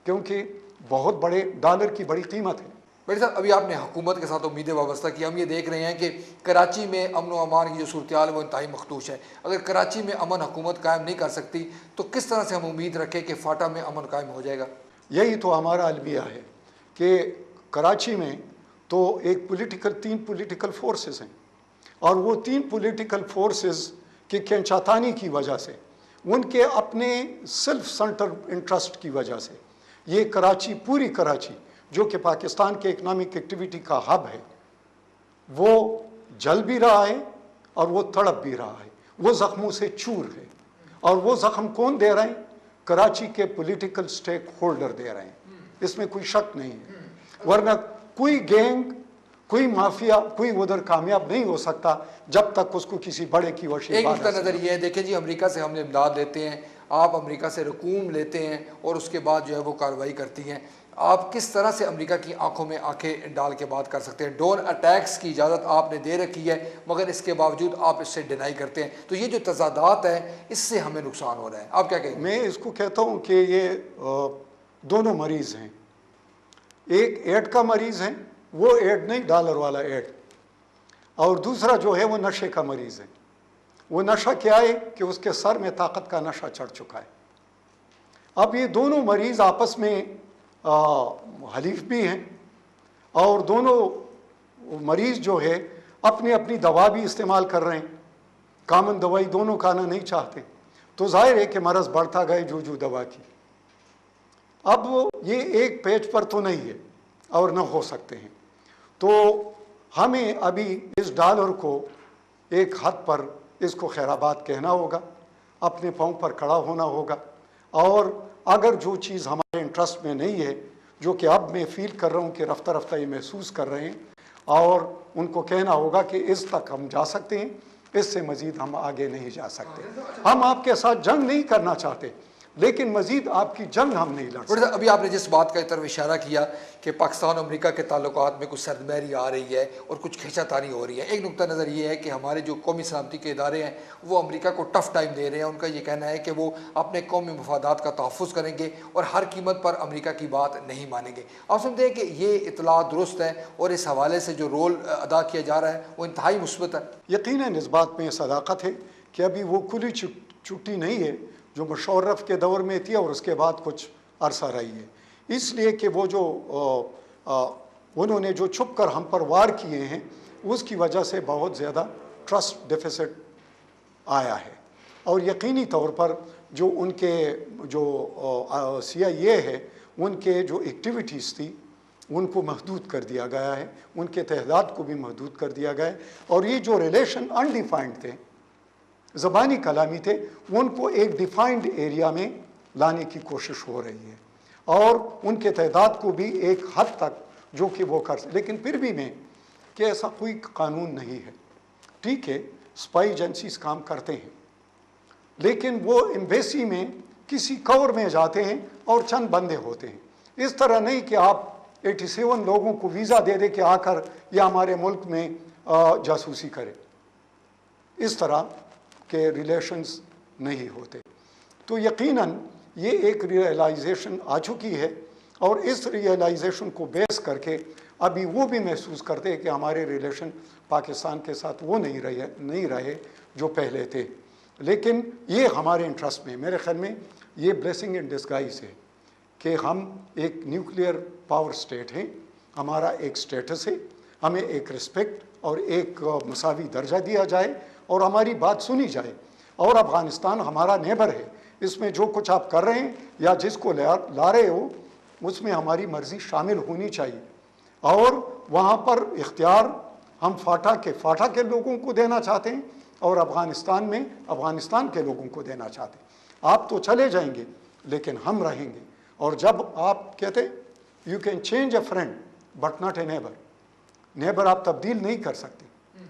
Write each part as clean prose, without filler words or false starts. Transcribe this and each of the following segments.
کیونکہ بہت بڑے ڈالر کی بڑی قیمت ہے۔ بھائی صاحب، ابھی آپ نے حکومت کے ساتھ امیدیں وابستہ کی، ہم یہ دیکھ رہے ہیں کہ کراچی میں امن و امان کی جو صورتحال ہے وہ انتہائی مخدوش ہے۔ اگر کراچی میں امن حکومت قائم نہیں کر سکتی تو کس طرح سے ہم امید رکھیں کہ فاٹا میں امن قائم ہو جائے گا؟ یہی تو ہمارا المیہ ہے کہ کراچی میں تو تین پولیٹیکل فورسز ہیں، اور وہ تین پولیٹیکل فورسز کی کھینچاتانی کی وجہ سے، ان کے اپنے سیلف سنٹر انٹرسٹ کی وجہ سے، یہ کراچی، پوری کراچی جو کہ پاکستان کے اکنامک ایکٹیویٹی کا ہب ہے، وہ جل بھی رہا ہے اور وہ تڑپ بھی رہا ہے، وہ زخموں سے چور ہے۔ اور وہ زخم کون دے رہے ہیں؟ کراچی کے پولیٹیکل سٹیک ہولڈر دے رہے ہیں، اس میں کوئی شک نہیں ہے۔ ورنہ کوئی گینگ، کوئی مافیا، کوئی ادھر کامیاب نہیں ہو سکتا جب تک اس کو کسی بڑے کی وشی ایک نقطہ نظر یہ ہے، دیکھیں جی، امریکہ سے ہم نے امداد لیتے ہیں، آپ امریکہ سے رقوم لیتے ہیں اور اس کے بعد جو ہے وہ کارروائی کرتی ہیں، آپ کس طرح سے امریکہ کی آنکھوں میں آنکھیں ڈال کے بات کر سکتے ہیں؟ ڈرون اٹیکس کی اجازت آپ نے دے رکھی ہے مگر اس کے باوجود آپ اس سے ڈینائی کرتے ہیں، تو یہ جو تضادات ہیں اس سے ہمیں نقصان ہو رہا ہے، آپ کیا کہیں گے؟ میں اس کو کہتا ہوں کہ یہ دونوں مریض ہیں۔ ایک ایڈ کا مریض ہے، وہ ایڈ نہیں ڈالر والا ایڈ، اور دوسرا جو ہے وہ نشے کا مریض ہے۔ وہ نشہ کیا ہے کہ اس کے سر میں طاقت کا نشہ چڑھ چکا ہے۔ اب یہ دونوں مریض آپس میں حلیف بھی ہیں، اور دونوں مریض جو ہے اپنی اپنی دوا بھی استعمال کر رہے ہیں، کامن دوائی دونوں کھانا نہیں چاہتے، تو ظاہر ہے کہ مرض بڑھتا گئے جو دوا کی۔ اب یہ ایک پیج پر تو نہیں ہے اور نہ ہو سکتے ہیں، تو ہمیں ابھی اس ڈالر کو ایک حد پر اس کو خیر آباد کہنا ہوگا، اپنے پاؤں پر کھڑا ہونا ہوگا، اور اگر جو چیز ہمارے انٹرسٹ میں نہیں ہے، جو کہ اب میں فیل کر رہا ہوں کہ رفتہ رفتہ یہ محسوس کر رہے ہیں، اور ان کو کہنا ہوگا کہ اس تک ہم جا سکتے ہیں، اس سے مزید ہم آگے نہیں جا سکتے۔ ہم آپ کے ساتھ جنگ نہیں کرنا چاہتے، لیکن مزید آپ کی جنگ ہم نہیں لڑ سکتے۔ ابھی آپ نے جس بات کا طرف اشارہ کیا کہ پاکستان اور امریکہ کے تعلقات میں کچھ سرد مہری آ رہی ہے اور کچھ کھینچا تانی ہو رہی ہے، ایک نقطہ نظر یہ ہے کہ ہمارے جو قومی سلامتی کے ادارے ہیں وہ امریکہ کو ٹف ٹائم دے رہے ہیں۔ ان کا یہ کہنا ہے کہ وہ اپنے قومی مفادات کا تحفظ کریں گے اور ہر قیمت پر امریکہ کی بات نہیں مانیں گے۔ آپ سمجھتے ہیں کہ یہ اطلاع درست ہے اور اس حوالے سے جو رول ادا کیا جا رہا ہے وہ انتہائی مثبت ہے؟ یقیناً اس بات میں صداقت ہے کہ ابھی وہ کھلی چھٹی نہیں ہے جو مشرف کے دور میں تھی اور اس کے بعد کچھ عرصہ رہی ہے، اس لیے کہ وہ جو انہوں نے جو چھپ کر ہم پر وار کیے ہیں اس کی وجہ سے بہت زیادہ ٹرسٹ ڈیفیسٹ آیا ہے، اور یقینی طور پر جو ان کے جو CIA ہے ان کے جو ایکٹیویٹیز تھی ان کو محدود کر دیا گیا ہے، ان کے تعداد کو بھی محدود کر دیا گیا ہے، اور یہ جو ریلیشن انڈیفائنڈ تھے، زبانی کلامی تھے، ان کو ایک ڈیفائنڈ ایریا میں لانے کی کوشش ہو رہی ہے، اور ان کے تعداد کو بھی ایک حد تک جو کہ وہ کر لیکن پھر بھی میں کہ ایسا کوئی قانون نہیں ہے۔ ٹھیک ہے، اسپائی ایجنسیز کام کرتے ہیں، لیکن وہ ایمبیسی میں کسی کور میں جاتے ہیں اور چند بندے ہوتے ہیں۔ اس طرح نہیں کہ آپ 87 لوگوں کو ویزا دے دے کہ آ کر یا ہمارے ملک میں جاسوسی کرے، اس طرح کے ریلیشنز نہیں ہوتے۔ تو یقیناً یہ ایک ریئلائزیشن آ چکی ہے، اور اس ریئلائزیشن کو بیس کر کے ابھی وہ بھی محسوس کرتے ہیں کہ ہمارے ریلیشن پاکستان کے ساتھ وہ نہیں رہے جو پہلے تھے، لیکن یہ ہمارے انٹرسٹ میں، میرے خیال میں یہ بلیسنگ ان ڈسگائز ہے کہ ہم ایک نیوکلیئر پاور سٹیٹ ہیں، ہمارا ایک سٹیٹس ہے، ہمیں ایک رسپیکٹ اور ایک مساوی درجہ دیا جائے اور ہماری بات سنی جائے، اور افغانستان ہمارا نیبر ہے، اس میں جو کچھ آپ کر رہے ہیں یا جس کو لا رہے ہو اس میں ہماری مرضی شامل ہونی چاہیے، اور وہاں پر اختیار ہم فاٹا کے لوگوں کو دینا چاہتے ہیں اور افغانستان میں افغانستان کے لوگوں کو دینا چاہتے ہیں۔ آپ تو چلے جائیں گے لیکن ہم رہیں گے، اور جب آپ کہتے ہیں you can change a friend but not a neighbour آپ تبدیل نہیں کر سکتے،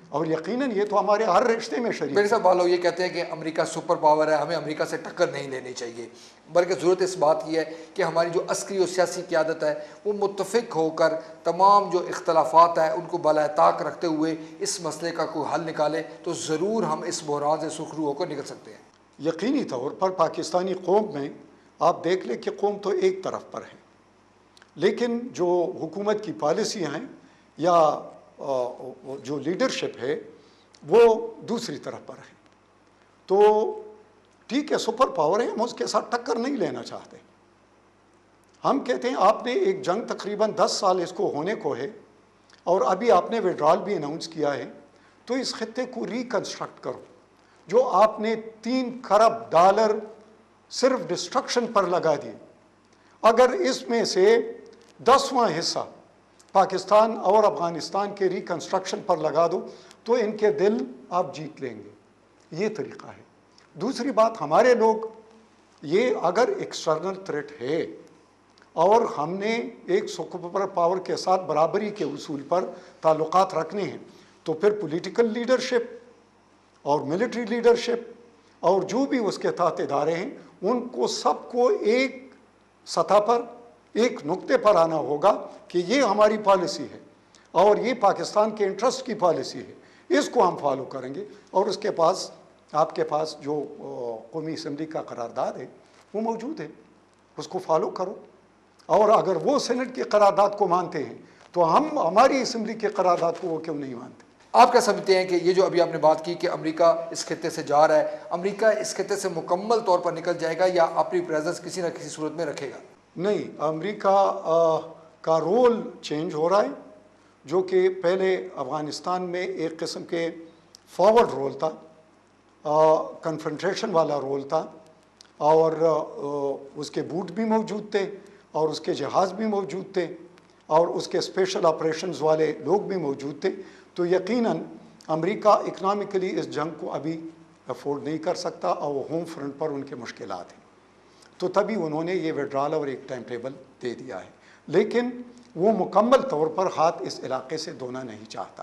اور یقیناً یہ تو ہمارے ہر رشتے میں شریک ہے۔ میرے صاحب والوں یہ کہتے ہیں کہ امریکہ سپر پاور ہے، ہمیں امریکہ سے ٹکر نہیں لینی چاہیے، بلکہ ضرورت اس بات کی ہے کہ ہماری جو عسکری اور سیاسی قیادت ہے وہ متفق ہو کر تمام جو اختلافات ہیں ان کو بالائے طاق رکھتے ہوئے اس مسئلے کا کوئی حل نکالے، تو ضرور ہم اس بحران سے سرخرو ہو کر نکل سکتے ہیں۔ یقینی طور پر پاکستانی قوم میں آپ دیکھ لیں کہ قوم تو ایک طرف پر ہے، لیکن جو حکومت کی پالیسیاں ہیں یا جو لیڈرشپ ہے وہ دوسری طرف پر ہے. تو ٹھیک ہے سپر پاور ہے, ہم اس کے ساتھ ٹکر نہیں لینا چاہتے. ہم کہتے ہیں آپ نے ایک جنگ تقریباً 10 سال اس کو ہونے کو ہے اور ابھی آپ نے وڈرال بھی اناؤنس کیا ہے, تو اس خطے کو ریکنسٹرکٹ کرو. جو آپ نے $3 کروڑ صرف ڈسٹرکشن پر لگا دیے, اگر اس میں سے 10واں حصہ پاکستان اور افغانستان کے ریکنسٹرکشن پر لگا دو تو ان کے دل آپ جیت لیں گے. یہ طریقہ ہے. دوسری بات, ہمارے لوگ یہ اگر ایکسٹرنل تھریٹ ہے اور ہم نے ایک سپر پاور کے ساتھ برابری کے اصول پر تعلقات رکھنے ہیں, تو پھر پولیٹیکل لیڈرشپ اور ملٹری لیڈرشپ اور جو بھی اس کے تحت ادارے ہیں ان کو سب کو ایک سطح پر ایک نقطے پر آنا ہوگا کہ یہ ہماری پالیسی ہے اور یہ پاکستان کے انٹرسٹ کی پالیسی ہے, اس کو ہم فالو کریں گے. اور اس کے پاس آپ کے پاس جو قومی اسمبلی کا قرارداد ہے وہ موجود ہے, اس کو فالو کرو. اور اگر وہ سینٹ کی قرارداد کو مانتے ہیں تو ہم ہماری اسمبلی کے قرارداد کو وہ کیوں نہیں مانتے؟ آپ کیا سمجھتے ہیں کہ یہ جو ابھی آپ نے بات کی کہ امریکہ اس خطے سے جا رہا ہے, امریکہ اس خطے سے مکمل طور پر نکل جائے گا یا اپنی پریزنس کسی نہ کسی صورت میں رکھے گا؟ نہیں, امریکہ کا رول چینج ہو رہا ہے, جو کہ پہلے افغانستان میں ایک قسم کے فارورڈ رول تھا, کنفرنٹریشن والا رول تھا, اور اس کے بوٹ بھی موجود تھے اور اس کے جہاز بھی موجود تھے اور اس کے اسپیشل آپریشنز والے لوگ بھی موجود تھے. تو یقیناً امریکہ اکنامکلی اس جنگ کو ابھی افورڈ نہیں کر سکتا اور وہ ہوم فرنٹ پر ان کے مشکلات ہیں, تو تبھی انہوں نے یہ وڈرال اور ایک ٹائم ٹیبل دے دیا ہے. لیکن وہ مکمل طور پر ہاتھ اس علاقے سے دھونا نہیں چاہتا.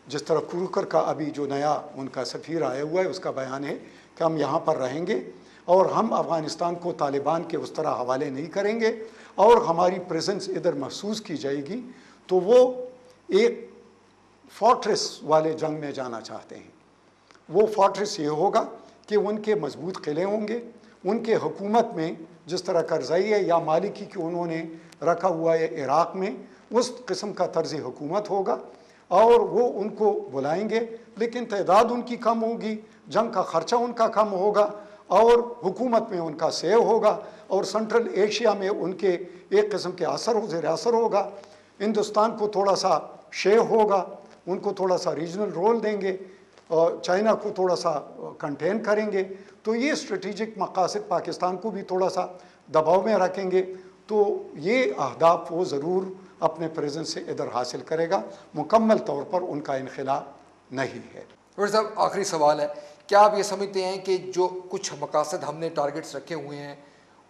جس طرح کروکر کا ابھی جو نیا ان کا سفیر آیا ہوا ہے اس کا بیان ہے کہ ہم یہاں پر رہیں گے اور ہم افغانستان کو طالبان کے اس طرح حوالے نہیں کریں گے اور ہماری پریزنس ادھر محسوس کی جائے گی. تو وہ ایک فورٹریس والے جنگ میں جانا چاہتے ہیں. وہ فورٹریس یہ ہوگا کہ ان کے مضبوط قلعے ہوں گے, ان کے حکومت میں جس طرح کرزئی ہے یا مالکی کی انہوں نے رکھا ہوا ہے عراق میں, اس قسم کا طرز حکومت ہوگا اور وہ ان کو بلائیں گے, لیکن تعداد ان کی کم ہوگی, جنگ کا خرچہ ان کا کم ہوگا اور حکومت میں ان کا سیو ہوگا اور سنٹرل ایشیا میں ان کے ایک قسم کے زیر اثر ہوگا. ہندوستان کو تھوڑا سا شیو ہوگا, ان کو تھوڑا سا ریجنل رول دیں گے اور چائنا کو تھوڑا سا کنٹین کریں گے. تو یہ اسٹریٹجک مقاصد پاکستان کو بھی تھوڑا سا دباؤ میں رکھیں گے. تو یہ اہداف وہ ضرور اپنے پریزنس سے ادھر حاصل کرے گا, مکمل طور پر ان کا انخلا نہیں ہے. ڈاکٹر صاحب آخری سوال ہے, کیا آپ یہ سمجھتے ہیں کہ جو کچھ مقاصد ہم نے ٹارگٹس رکھے ہوئے ہیں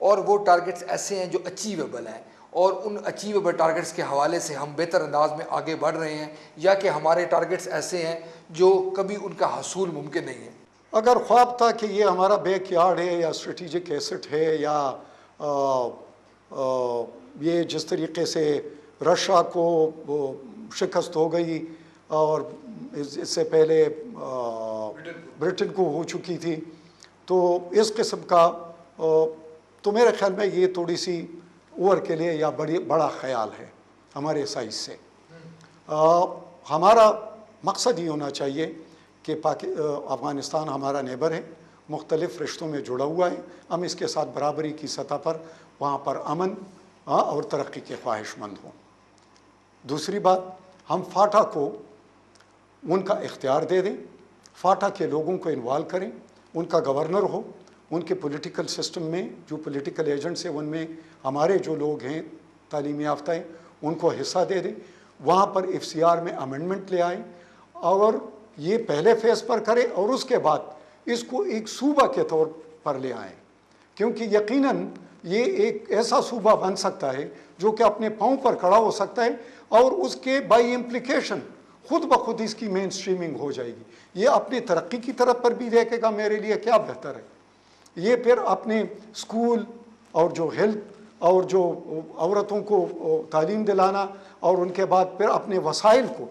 اور وہ ٹارگٹس ایسے ہیں جو اچیویبل ہیں اور ان اچیویبل ٹارگٹس کے حوالے سے ہم بہتر انداز میں آگے بڑھ رہے ہیں, یا کہ ہمارے ٹارگٹس ایسے ہیں جو کبھی ان کا حصول ممکن نہیں ہے؟ اگر خواب تھا کہ یہ ہمارا بیک یارڈ ہے یا اسٹریٹجک ایسٹ ہے یا یہ جس طریقے سے رشیا کو شکست ہو گئی اور اس سے پہلے برٹن کو ہو چکی تھی, تو اس قسم کا تو میرے خیال میں یہ تھوڑی سی اوور کے لیے یا بڑا خیال ہے ہمارے سائز سے. ہمارا مقصد یہ ہونا چاہیے کہ افغانستان ہمارا نیبر ہے, مختلف رشتوں میں جڑا ہوا ہے, ہم اس کے ساتھ برابری کی سطح پر وہاں پر امن اور ترقی کے خواہش مند ہوں. دوسری بات, ہم فاٹا کو ان کا اختیار دے دیں, فاٹا کے لوگوں کو انوالو کریں, ان کا گورنر ہو, ان کے پولیٹیکل سسٹم میں جو پولیٹیکل ایجنٹس ہیں ان میں ہمارے جو لوگ ہیں تعلیم یافتہ ہیں ان کو حصہ دے دیں, وہاں پر FCR میں امینڈمنٹ لے آئیں اور یہ پہلے فیز پر کرے اور اس کے بعد اس کو ایک صوبہ کے طور پر لے آئیں, کیونکہ یقیناً یہ ایک ایسا صوبہ بن سکتا ہے جو کہ اپنے پاؤں پر کھڑا ہو سکتا ہے اور اس کے بائی امپلیکیشن خود بخود اس کی مین سٹریمنگ ہو جائے گی. یہ اپنی ترقی کی طرف پر بھی دیکھے گا میرے لیے کیا بہتر ہے, یہ پھر اپنے اسکول اور جو ہیلتھ اور جو عورتوں کو تعلیم دلانا اور ان کے بعد پھر اپنے وسائل کو